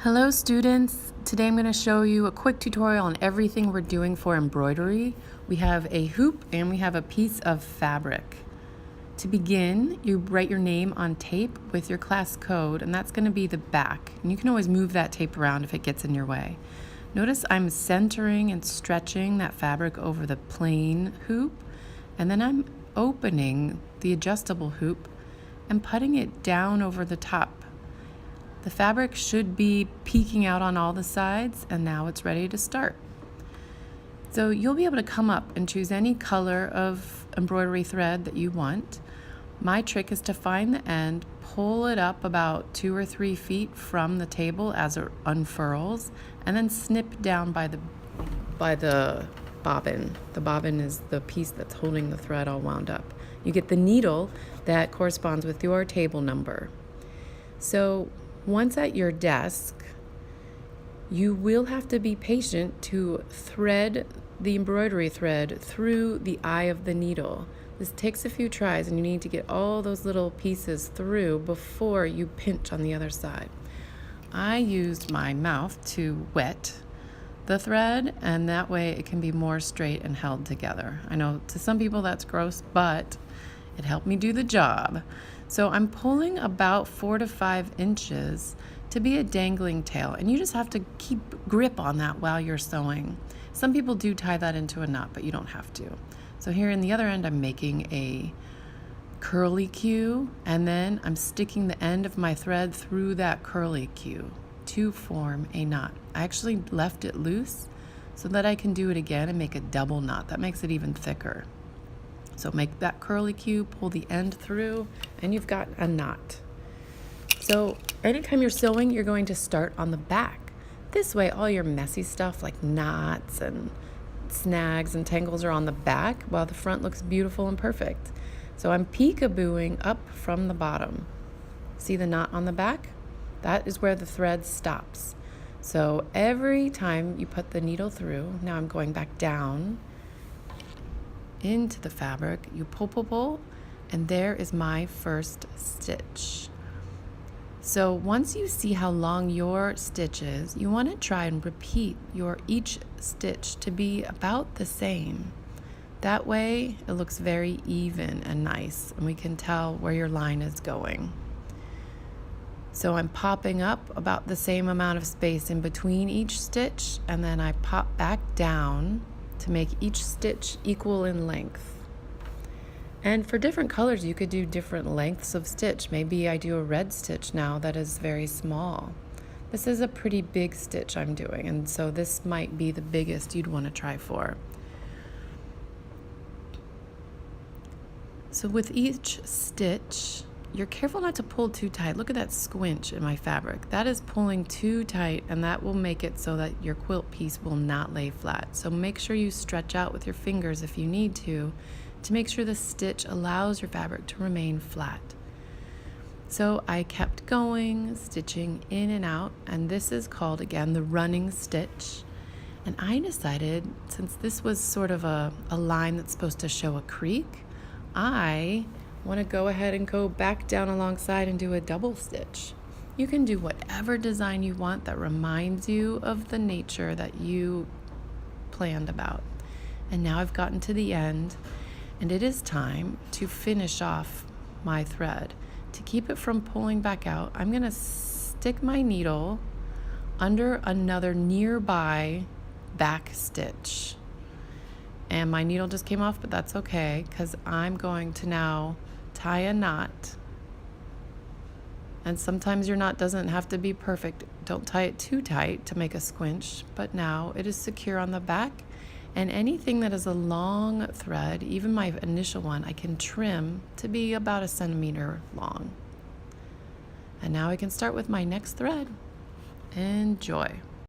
Hello students, today I'm going to show you a quick tutorial on everything we're doing for embroidery. We have a hoop and we have a piece of fabric. To begin, you write your name on tape with your class code, and that's going to be the back. And you can always move that tape around if it gets in your way. Notice I'm centering and stretching that fabric over the plain hoop, and then I'm opening the adjustable hoop and putting it down over the top. The fabric should be peeking out on all the sides, and now it's ready to start. So you'll be able to come up and choose any color of embroidery thread that you want. My trick is to find the end, pull it up about 2 or 3 feet from the table as it unfurls, and then snip down by the bobbin. The bobbin is the piece that's holding the thread all wound up. You get the needle that corresponds with your table number. So once at your desk, you will have to be patient to thread the embroidery thread through the eye of the needle. This takes a few tries, and you need to get all those little pieces through before you pinch on the other side. I used my mouth to wet the thread, and that way it can be more straight and held together. I know to some people that's gross, but it helped me do the job. So I'm pulling about 4 to 5 inches to be a dangling tail, and you just have to keep grip on that while you're sewing. Some people do tie that into a knot, but you don't have to. So here in the other end, I'm making a curly Q, and then I'm sticking the end of my thread through that curly Q to form a knot. I actually left it loose so that I can do it again and make a double knot. That makes it even thicker. So make that curly Q, pull the end through, and you've got a knot. So anytime you're sewing, you're going to start on the back. This way, all your messy stuff like knots and snags and tangles are on the back, while the front looks beautiful and perfect. So I'm peekabooing up from the bottom. See the knot on the back? That is where the thread stops. So every time you put the needle through, now I'm going back down into the fabric, you pull, and there is my first stitch. So once you see how long your stitch is, you want to try and repeat each stitch to be about the same. That way it looks very even and nice, and we can tell where your line is going. So I'm popping up about the same amount of space in between each stitch, and then I pop back down to make each stitch equal in length. And for different colors, you could do different lengths of stitch. Maybe I do a red stitch now that is very small. This is a pretty big stitch I'm doing, and so this might be the biggest you'd want to try for. So with each stitch, you're careful not to pull too tight. Look at that squinch in my fabric. That is pulling too tight, and that will make it so that your quilt piece will not lay flat. So make sure you stretch out with your fingers if you need to make sure the stitch allows your fabric to remain flat. So I kept going, stitching in and out, and this is called, again, the running stitch. And I decided, since this was sort of a line that's supposed to show a creek, I want to go ahead and go back down alongside and do a double stitch. You can do whatever design you want that reminds you of the nature that you planned about. And now I've gotten to the end, and it is time to finish off my thread. To keep it from pulling back out, I'm going to stick my needle under another nearby back stitch. And my needle just came off, but that's okay, because I'm going to now tie a knot. And sometimes your knot doesn't have to be perfect. Don't tie it too tight to make a squinch, but now it is secure on the back. And anything that is a long thread, even my initial one, I can trim to be about 1 centimeter long. And now I can start with my next thread. Enjoy.